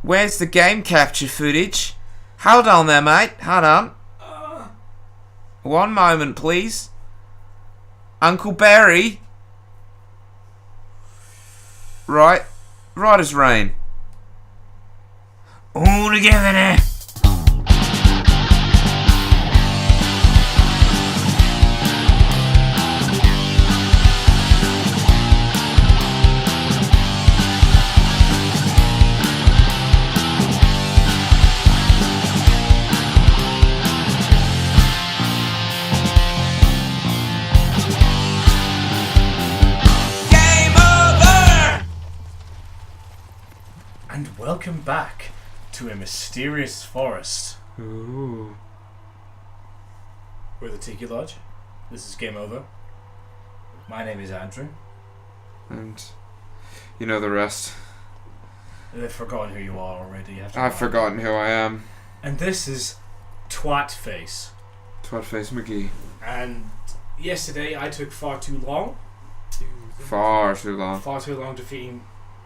Where's the game capture footage? Hold on there, mate. Hold on. One moment, please. Uncle Barry. Right as rain. All together now. And welcome back to a mysterious forest. Ooh. We're the Tiki Lodge. This is Game Over. My name is Andrew. And you know the rest. They've forgotten who you are already. I've forgotten who I am. And this is Twatface. Twatface McGee. And yesterday I took far too long. Far too long. Far too long defeating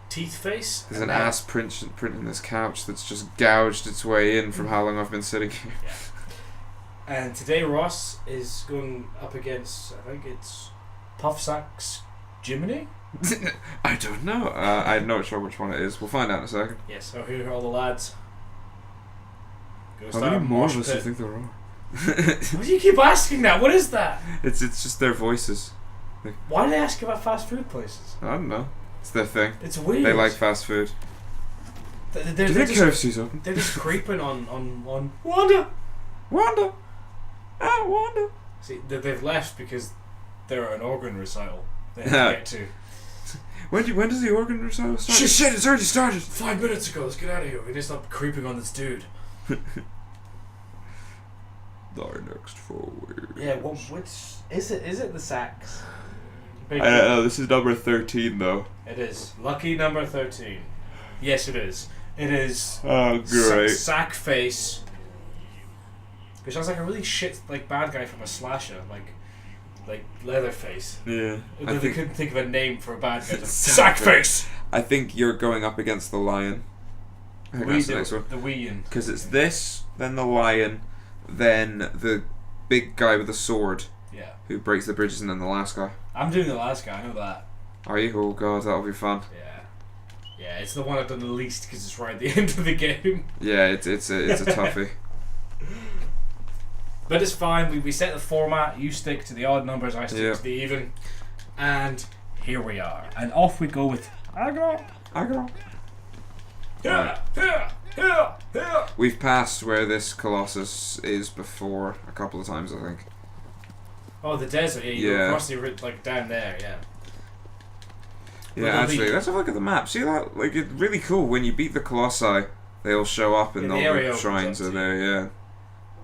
Teethface. There's an ass print in this couch that's just gouged its way in from how long I've been sitting here. Yeah. And today Ross is going up against, I think it's Puffsack's Jiminy? I don't know. I'm not sure which one it is. We'll find out in a second. Yes, so here are all the lads. How many more of us do you think there are? Why do you keep asking that? What is that? It's just their voices. Why do they ask about fast food places? I don't know. It's their thing. It's weird. They like fast food. Do you think KFC's open? They're just creeping on Wanda. Ah, Wanda. See, they've left because they're at an organ recital they have to get to. When does the organ recital start? Shit, it's already started. 5 minutes ago, let's get out of here. We need to stop creeping on this dude. Our next forward. Yeah, which is it? Is it the sax? I don't know, this is number 13 though. It is. Lucky number 13. Yes, it is. It is. Oh, great. Sackface. Which sounds like a really shit, like, bad guy from a slasher, like Leatherface. Yeah. They couldn't think of a name for a bad guy. Sackface! I think you're going up against the lion. I think that's the next one. The Weein. Because it's this, then the lion, then the big guy with the sword. Yeah. Who breaks the bridges, and then the last guy. I'm doing the last guy, I know that. Are you? Oh god, that'll be fun. Yeah. Yeah, it's the one I've done the least because it's right at the end of the game. Yeah, it's a toughie. But it's fine, we set the format, you stick to the odd numbers, I stick to the even. And here we are. And off we go with Agro. Yeah. We've passed where this Colossus is before a couple of times, I think. Oh, the desert, yeah, you go across the route, like, down there, yeah. Yeah, actually, let's have a look at the map. See that? Like, it's really cool. When you beat the Colossi, they all show up and all the shrines are there, yeah.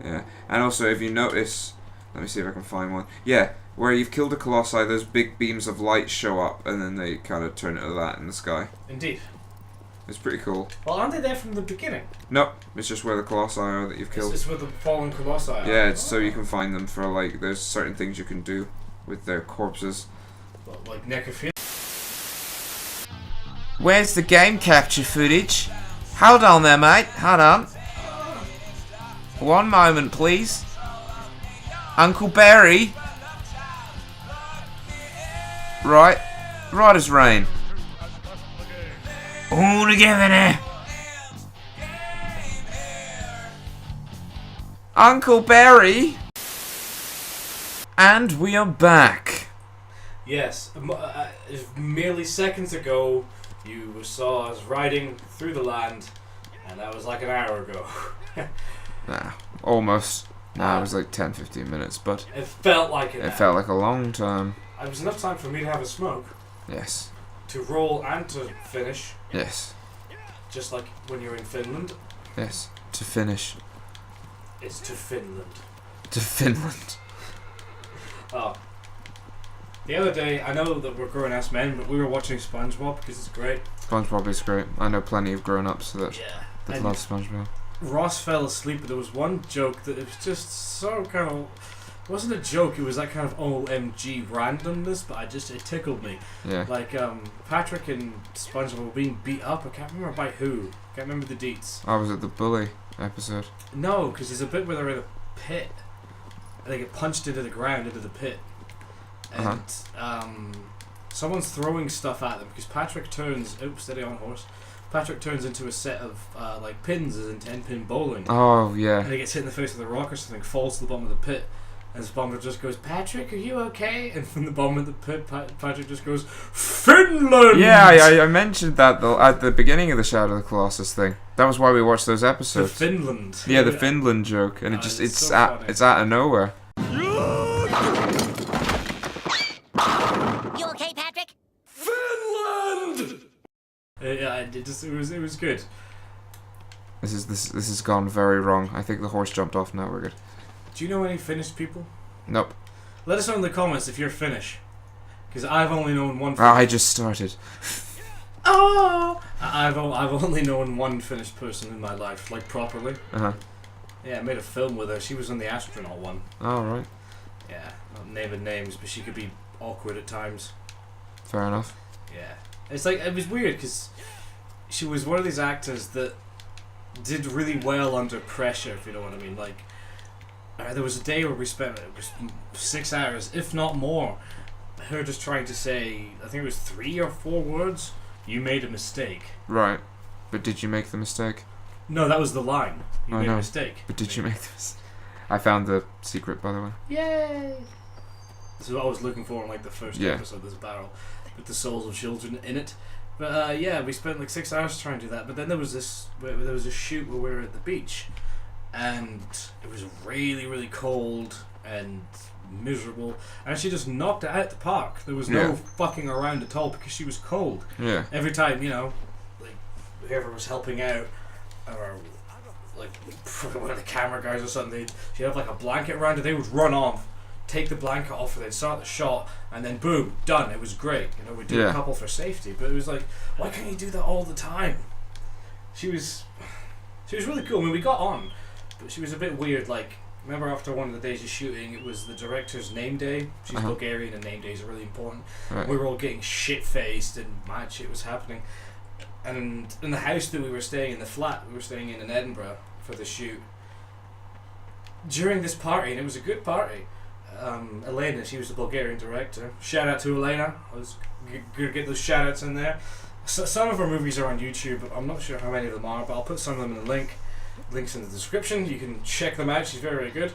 Yeah. And also, if you notice, let me see if I can find one. Yeah, where you've killed a Colossi, those big beams of light show up, and then they kind of turn into that in the sky. Indeed. It's pretty cool. Well, aren't they there from the beginning? No, it's just where the Colossi are that you've killed. It's where the fallen Colossi are? Yeah, it's so you can find them for, like, there's certain things you can do with their corpses. Well, like necrophilia. Where's the game capture footage? Hold on there, mate. Hold on. One moment, please. Uncle Barry. Right as rain. All together now. Uncle Barry. And we are back. Yes, merely seconds ago, you saw us riding through the land, and that was like an hour ago. Nah, almost. Nah, it was like 10-15 minutes, but it felt like it. It felt like a long time. It was enough time for me to have a smoke. Yes. To roll and to finish. Yes. Just like when you're in Finland. Yes. To finish. It's to Finland. To Finland. Oh. The other day, I know that we're grown-ass men, but we were watching SpongeBob because it's great. SpongeBob is great. I know plenty of grown-ups that love SpongeBob. Ross fell asleep, but there was one joke that it was just so kind of It wasn't a joke, it was that kind of OMG randomness, but it tickled me. Yeah. Like, Patrick and SpongeBob were being beat up, I can't remember by who. I can't remember the deets. Oh, was it the bully episode? No, because there's a bit where they're in a pit. And they get punched into the ground, into the pit. And, someone's throwing stuff at them, because Patrick turns... Oops, steady on, horse. Patrick turns into a set of, like, pins, as in 10-pin bowling. Oh, yeah. And he gets hit in the face with a rock or something, falls to the bottom of the pit. And SpongeBob just goes, Patrick, are you okay? And from the bottom of the pit, Patrick just goes, Finland! Yeah, I mentioned that though at the beginning of the Shadow of the Colossus thing. That was why we watched those episodes. The Finland. Yeah, the Finland joke, and it's so it's out of nowhere. You okay, Patrick? Finland! It was good. This has gone very wrong. I think the horse jumped off. Now we're good. Do you know any Finnish people? Nope. Let us know in the comments if you're Finnish, because I've only known one. I just started. Oh! I've only known one Finnish person in my life, like properly. Yeah, I made a film with her. She was in the astronaut one. Oh, right. Yeah, not naming names, but she could be awkward at times. Fair enough. Yeah, it's like it was weird because she was one of these actors that did really well under pressure, if you know what I mean. Like, there was a day where we spent 6 hours, if not more, her just trying to say, I think it was 3 or 4 words. You made a mistake. Right, but did you make the mistake? No, that was the line. You made a mistake. But did you make the mistake? I found the secret, by the way. Yay! This is what I was looking for in like the first episode of this barrel, with the souls of children in it. But yeah, we spent like 6 hours trying to do that. But then there was a shoot where we were at the beach, and it was really, really cold and miserable, and she just knocked it out the park. There was no fucking around at all because she was cold. Yeah. Every time, you know, like whoever was helping out, or like one of the camera guys or something, she'd have like a blanket around her. They would run off, take the blanket off, and they'd start the shot, and then boom, done. It was great. You know, we'd do a couple for safety, but it was like, why can't you do that all the time? She was really cool. I mean, we got on, but she was a bit weird. Like, remember after one of the days of shooting, it was the director's name day. She's Bulgarian, and name days are really important. Right. We were all getting shit-faced, and mad shit was happening. And in the house that we were staying in, the flat we were staying in Edinburgh for the shoot, during this party, and it was a good party, Elena, she was the Bulgarian director. Shout out to Elena. I was going to get those shout outs in there. So, some of her movies are on YouTube. I'm not sure how many of them are, but I'll put some of them in the links in the description. You can check them out. She's very, very good.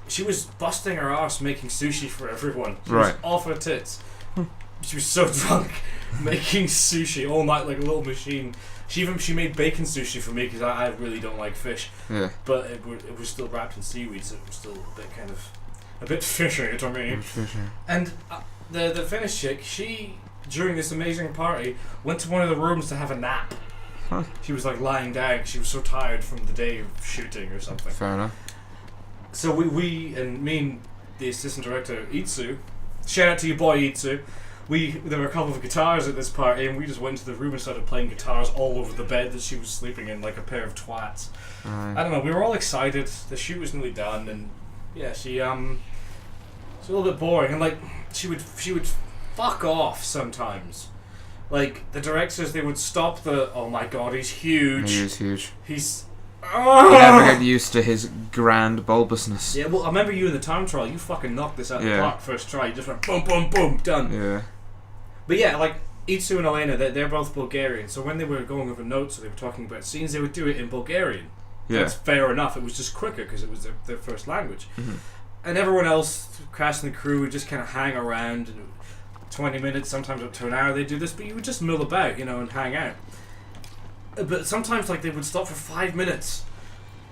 She was busting her ass making sushi for everyone. She was off her tits. She was so drunk making sushi all night like a little machine. She made bacon sushi for me because I really don't like fish. Yeah. But it was still wrapped in seaweed, so it was still a bit fishy to me. And the Finnish chick, she, during this amazing party, went to one of the rooms to have a nap. She was like lying down. She was so tired from the day of shooting or something. Fair enough. So we and me and the assistant director Itsu, shout out to your boy Itsu. There were a couple of guitars at this party, and we just went into the room and started playing guitars all over the bed that she was sleeping in, like a pair of twats. I don't know. We were all excited. The shoot was nearly done, and yeah, she it's a little bit boring, and like she would fuck off sometimes. Like the directors, they would stop the oh my god, he's huge. He is huge. He's. You never get used to his grand bulbousness. Yeah, well, I remember you in the time trial. You fucking knocked this out of the park first try. You just went boom, boom, boom, done. Yeah. But yeah, like Itsu and Elena, they're both Bulgarian. So when they were going over notes, or they were talking about scenes, they would do it in Bulgarian. Yeah. That's fair enough. It was just quicker because it was their first language. Mm-hmm. And everyone else, cast and the crew, would just kind of hang around. And 20 minutes, sometimes up to an hour, they'd do this. But you would just mill about, you know, and hang out. But sometimes, like, they would stop for 5 minutes,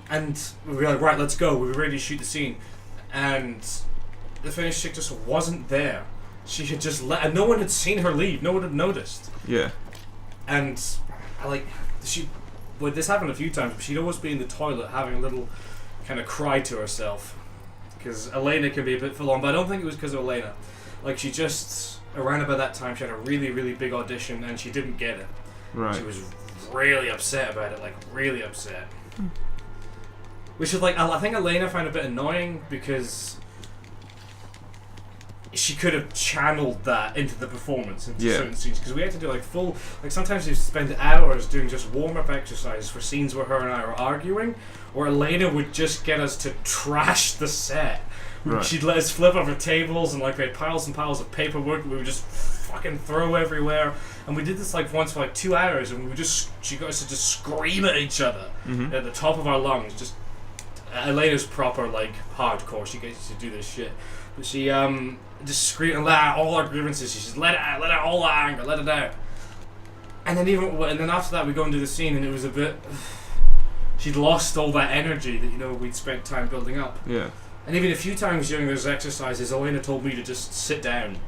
and we'd be like, right, let's go. We were ready to shoot the scene, and the Finnish chick just wasn't there. She had just and no one had seen her leave. No one had noticed. Yeah. And this happened a few times, but she'd always be in the toilet having a little kind of cry to herself, because Elena can be a bit full on, but I don't think it was because of Elena. Like, she just, around about that time, she had a really, really big audition, and she didn't get it. Right. She was really upset about it, like really upset. Which is like, I think Elena found a bit annoying because she could have channeled that into the performance, into certain scenes, because we had to do like full, like sometimes we spend hours doing just warm-up exercises for scenes where her and I are arguing, or Elena would just get us to trash the set. Right. She'd let us flip over tables, and like we had piles and piles of paperwork we would just fucking throw everywhere, and we did this like once for like 2 hours, and she got us to just scream at each other at the top of our lungs. Just Elena's proper like hardcore, she gets you to do this shit, but she just screamed and let out all our grievances. She just let out all that anger, let it out. And then after that we go and do the scene, and it was a bit, she'd lost all that energy that we'd spent time building up. Yeah. And even a few times during those exercises, Elena told me to just sit down.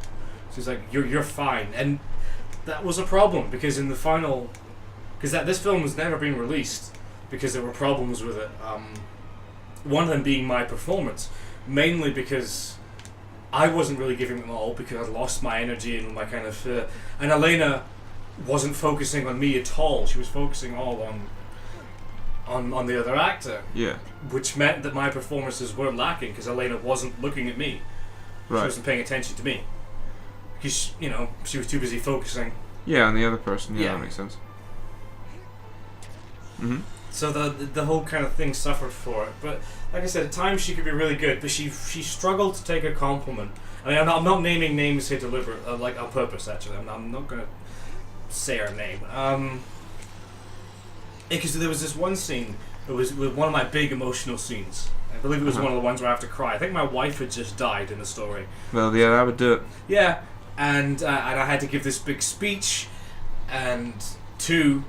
She's like, "You're fine," and that was a problem because in the final, this film was never being released because there were problems with it. One of them being my performance, mainly because I wasn't really giving them all because I lost my energy and my kind of, and Elena wasn't focusing on me at all. She was focusing all on the other actor. Yeah. Which meant that my performances were lacking because Elena wasn't looking at me. Right. She wasn't paying attention to me. Because, she was too busy focusing. Yeah, on the other person. Yeah, that makes sense. Mm-hmm. So the whole kind of thing suffered for it. But like I said, at times she could be really good, but she struggled to take a compliment. I mean, I'm not naming names here deliberately, like on purpose actually. I'm not going to say her name. Because there was this one scene, it was one of my big emotional scenes. I believe it was one of the ones where I have to cry. I think my wife had just died in the story. Well, yeah, that would do it. Yeah, and I had to give this big speech, and to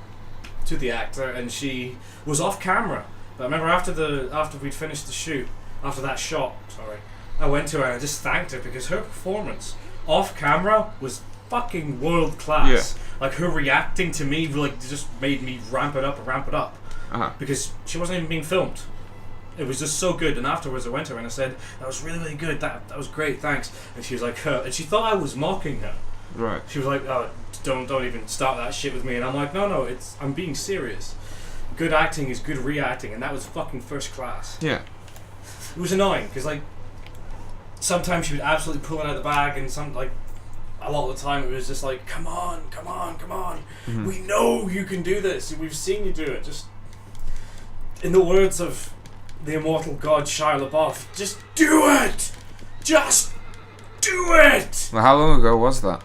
the actor, and she was off camera. But I remember after we'd finished the shoot, after that shot, I went to her and I just thanked her because her performance off camera was fucking world class. Yeah. Like her reacting to me just made me ramp it up. Because she wasn't even being filmed. It was just so good. And afterwards I went to her and I said, "That was really, really good. That was great, thanks." And she was like, and she thought I was mocking her. Right. She was like, "Oh, don't even start that shit with me." And I'm like, no, I'm being serious. Good acting is good reacting, and that was fucking first class. Yeah. It was annoying because sometimes she would absolutely pull it out of the bag, and a lot of the time it was just like, come on. Mm-hmm. We know you can do this. We've seen you do it. Just, in the words of the immortal god Shia LaBeouf, just do it! Just do it! Well, how long ago was that?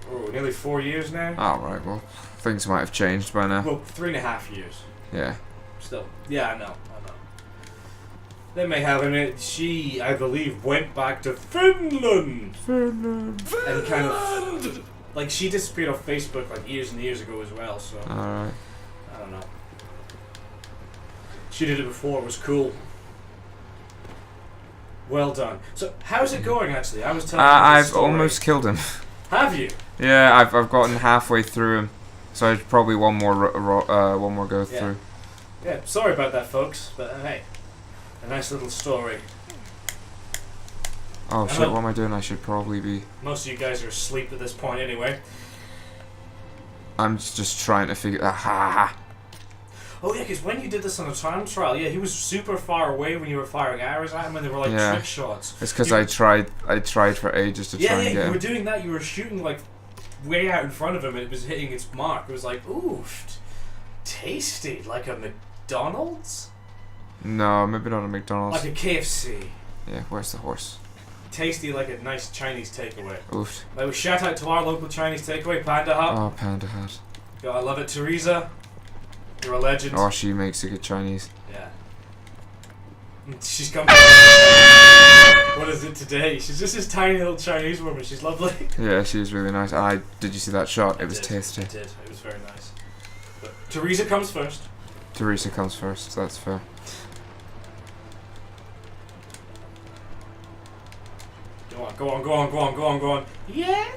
Oh, nearly 4 years now. Oh, right, well, things might have changed by now. Well, 3.5 years. Yeah. Still. Yeah, I know. They may have. I mean, she, I believe, went back to Finland. And kind of, she disappeared off Facebook years and years ago as well. So alright. I don't know. She did it before. It was cool. Well done. So how's it going? Actually, I was telling you I've almost killed him. Have you? Yeah, I've gotten halfway through him, so I'd probably one more go through. Yeah. Sorry about that, folks. But hey. A nice little story. Oh shit, what am I doing? I should probably be... Most of you guys are asleep at this point anyway. I'm just trying to figure... Aha! Oh yeah, because when you did this on a time trial, he was super far away when you were firing arrows at him and they were trick shots. It's because I tried for ages to try and get him. You were doing that, you were shooting way out in front of him and it was hitting its mark. It was like, ooh, tasty, like a McDonald's? No, maybe not a McDonald's. Like a KFC. Yeah, where's the horse? Tasty like a nice Chinese takeaway. Oof. Shout out to our local Chinese takeaway, Panda Hut. Oh, Panda Hut. I love it. Teresa, you're a legend. Oh, she makes a good Chinese. Yeah. She's come. What is it today? She's just this tiny little Chinese woman. She's lovely. Yeah, she was really nice. Did you see that shot? It was tasty. I did. It was very nice. But Teresa comes first. Teresa comes first. That's fair. Go on. Yeah!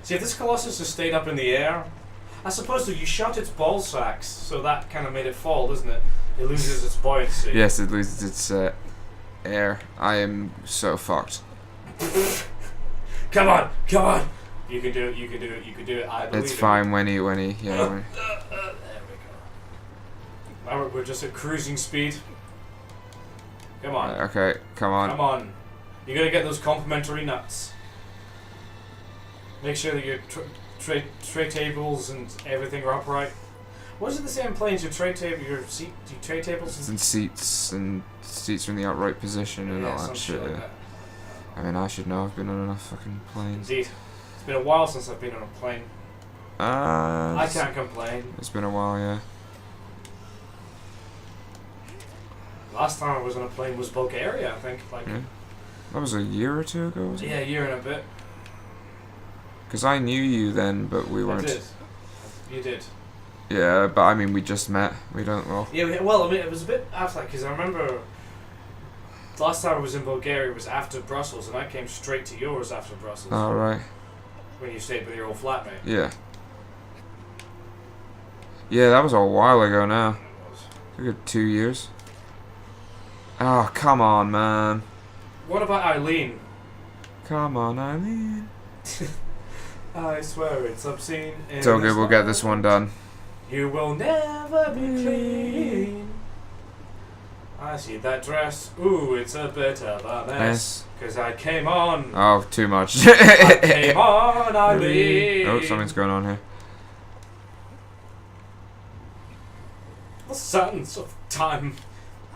See, if this Colossus has stayed up in the air, I suppose that you shot its ball sacks, so that kind of made it fall, doesn't it? It loses its buoyancy. Yes, it loses its air. I am so fucked. Come on! You can do it, I believe it's fine when he, yeah. There we go. We're just at cruising speed. Come on. Okay, come on. Come on. You gotta get those complimentary nuts. Make sure that your tray tables and everything are upright. What is it the same planes? Your tray table, your tray tables and seats are in the upright position and all that shit. Like yeah. that. I mean, I should know. I've been on enough fucking planes. Indeed, it's been a while since I've been on a plane. I can't complain. It's been a while, yeah. Last time I was on a plane was Bulgaria, I think. Like, yeah. That was a year or two ago, was it? Yeah, a year and a bit. Because I knew you then, but we weren't. I did. You did. Yeah, but I mean, we just met. We don't, well... Yeah, well, I mean, it was a bit after that, because I remember... Last time I was in Bulgaria was after Brussels, and I came straight to yours after Brussels. Oh, right. When you stayed with your old flatmate. Yeah. Yeah, that was a while ago now. It was. A good 2 years. Oh, come on, man. What about Eileen? Come on, Eileen. I swear it's obscene. It's all good, we'll get this one done. You will never be clean. I see that dress. Ooh, it's a bit of a mess. Because I came on. Oh, too much. I came on, Eileen. Oh, something's going on here. The sands of time,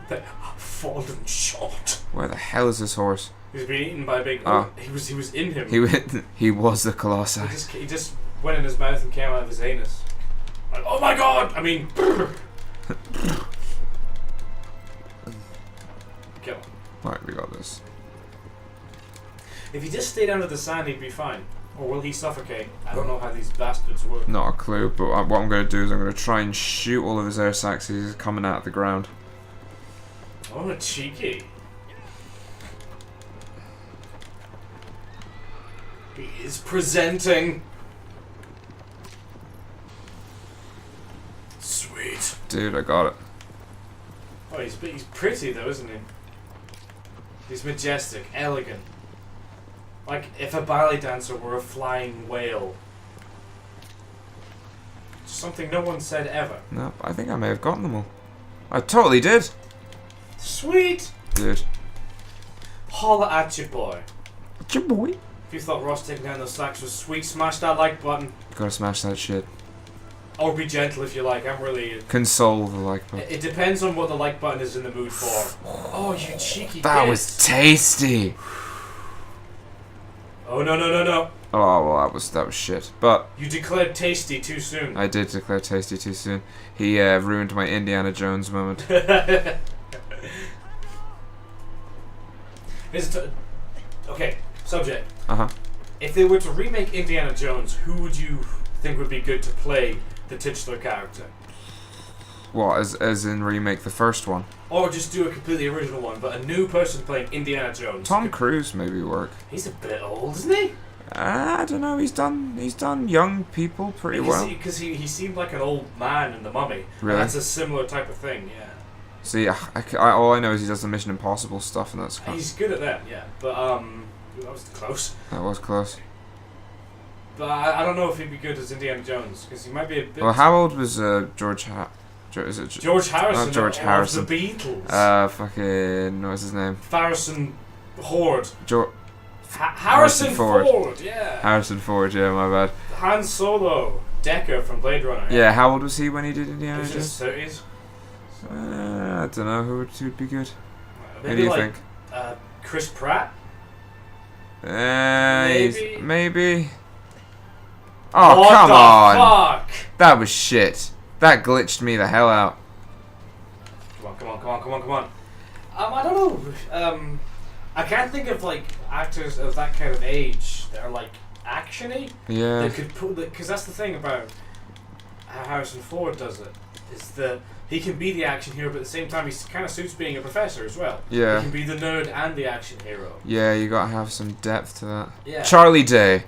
they have fallen short. Where the hell is this horse? He's been eaten by a big... Oh. He was in him. He was the Colossi. He just went in his mouth and came out of his anus. Like, oh my god! I mean... Kill him. Right, we got this. If he just stayed under the sand, he'd be fine. Or will he suffocate? I don't know how these bastards work. Not a clue, but what I'm going to do is I'm going to try and shoot all of his air sacs as he's coming out of the ground. Oh, cheeky. He is presenting. Sweet. Dude, I got it. Oh, he's pretty though, isn't he? He's majestic, elegant. Like if a ballet dancer were a flying whale. Something no one said ever. No, I think I may have gotten them all. I totally did. Sweet. Dude. Holla at you, boy. At your boy. If you thought Ross taking down those sacks was sweet, smash that like button. Gotta smash that shit. Or be gentle if you like. I'm really... Console the like button. It depends on what the like button is in the mood for. Oh, you cheeky That bitch. was tasty. Oh, no. Oh, well, that was shit. But... You declared tasty too soon. I did declare tasty too soon. He ruined my Indiana Jones moment. Okay, subject. Uh-huh. If they were to remake Indiana Jones, who would you think would be good to play the titular character? What, as in remake the first one? Or just do a completely original one, but a new person playing Indiana Jones. Tom Cruise maybe work. He's a bit old, isn't he? I don't know. He's done young people pretty well. Because he seemed like an old man in The Mummy. Really? And that's a similar type of thing, yeah. See, all I know is he does the Mission Impossible stuff, and that's cool. He's good at that, yeah. But that was close. That was close. But I don't know if he'd be good as Indiana Jones because he might be a bit. Well, how old was George George Harrison? Not George Harrison. Of the Beatles. Fucking what's his name? Harrison Ford. Harrison Ford. Yeah. Harrison Ford. Yeah, my bad. Han Solo. Decker from Blade Runner. Yeah. How old was he when he did Indiana Jones? Jones? His 30s. I don't know who'd be good. Maybe Who do you like, think? Chris Pratt. Maybe. Oh, what come the on! Fuck? That was shit. That glitched me the hell out. Come on. I don't know. I can't think of like actors of that kind of age that are like actiony. Yeah. That could put because that's the thing about how Harrison Ford does it is that he can be the action hero, but at the same time he kind of suits being a professor as well. Yeah. He can be the nerd and the action hero. Yeah, you gotta have some depth to that. Yeah. Charlie Day.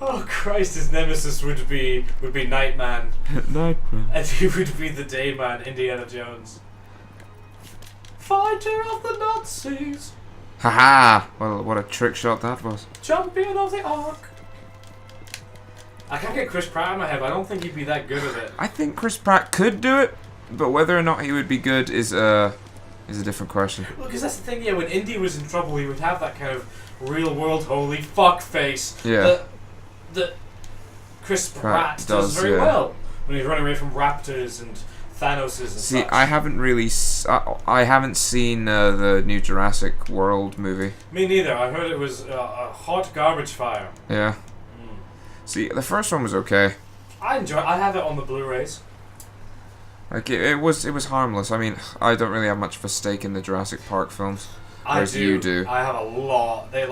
Oh Christ! His nemesis would be Nightman. Nightman. And he would be the Dayman, Indiana Jones. Fighter of the Nazis. Haha! Well, what a trick shot that was. Champion of the Ark. I can't get Chris Pratt in my head, but I don't think he'd be that good at it. I think Chris Pratt could do it, but whether or not he would be good is is a different question. Well, because that's the thing, yeah, when Indy was in trouble, he would have that kind of real world holy fuck face that Chris Pratt does very well when he's running away from raptors and Thanos and such. I haven't really I haven't seen the new Jurassic World movie. Me neither. I heard it was a hot garbage fire. Yeah. See, the first one was okay. I have it on the Blu-rays. Like it was harmless. I mean, I don't really have much of a stake in the Jurassic Park films. Whereas you do. I have a lot. They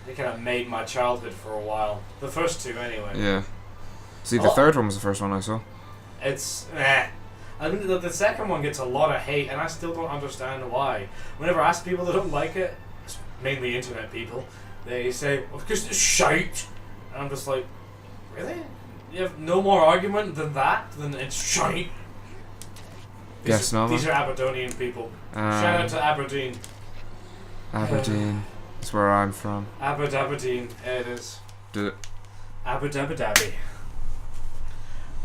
They kind of made my childhood for a while. The first two, anyway. Yeah. See, the third one was the first one I saw. It's I mean, the second one gets a lot of hate, and I still don't understand why. Whenever I ask people that don't like it, mainly internet people, they say, "Well, because it's shite." And I'm just like, really? You have no more argument than that? Than it's shite? Guess not. These are Aberdonian people. Shout out to Aberdeen. Aberdeen. That's where I'm from. Aberdeen. It is. Do it. Aberdabby.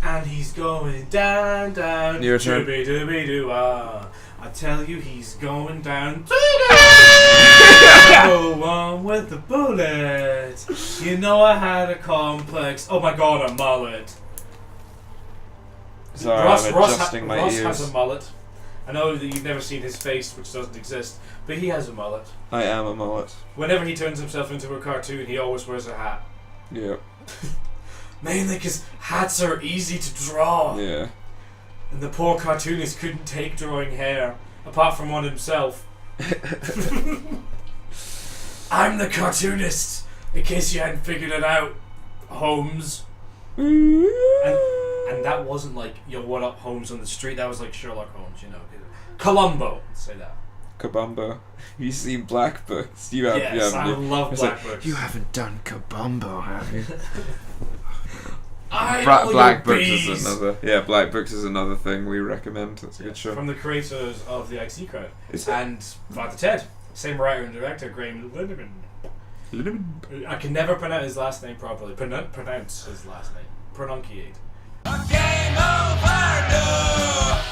And he's going down, down. Your turn. Dooby-dooby-doo-ah. I tell you, he's going down. Go on with the bullet. You know I had a complex. Oh my god, a mullet. Sorry, I'm adjusting my Ross ears. has a mullet. I know that you've never seen his face, which doesn't exist, but he has a mullet. I am a mullet. Whenever he turns himself into a cartoon, he always wears a hat. Yeah. Mainly because hats are easy to draw. Yeah. And the poor cartoonist couldn't take drawing hair, apart from one himself. I'm the cartoonist, in case you hadn't figured it out, Holmes. And that wasn't like, yo, what up, Holmes on the street. That was like Sherlock Holmes, you know. Columbo, let's say that. Kabumbo. Have you seen Black Books? You have. Yes, I love Black Books. You haven't done Kabumbo, have you? Black Books is another. Yeah, Black Books is another thing we recommend. That's a good show. From the creators of the IC Crowd and Father Ted, same writer and director, Graham Lineman. I can never pronounce his last name properly. Pronounce his last name. Pronunciate. Game over, no.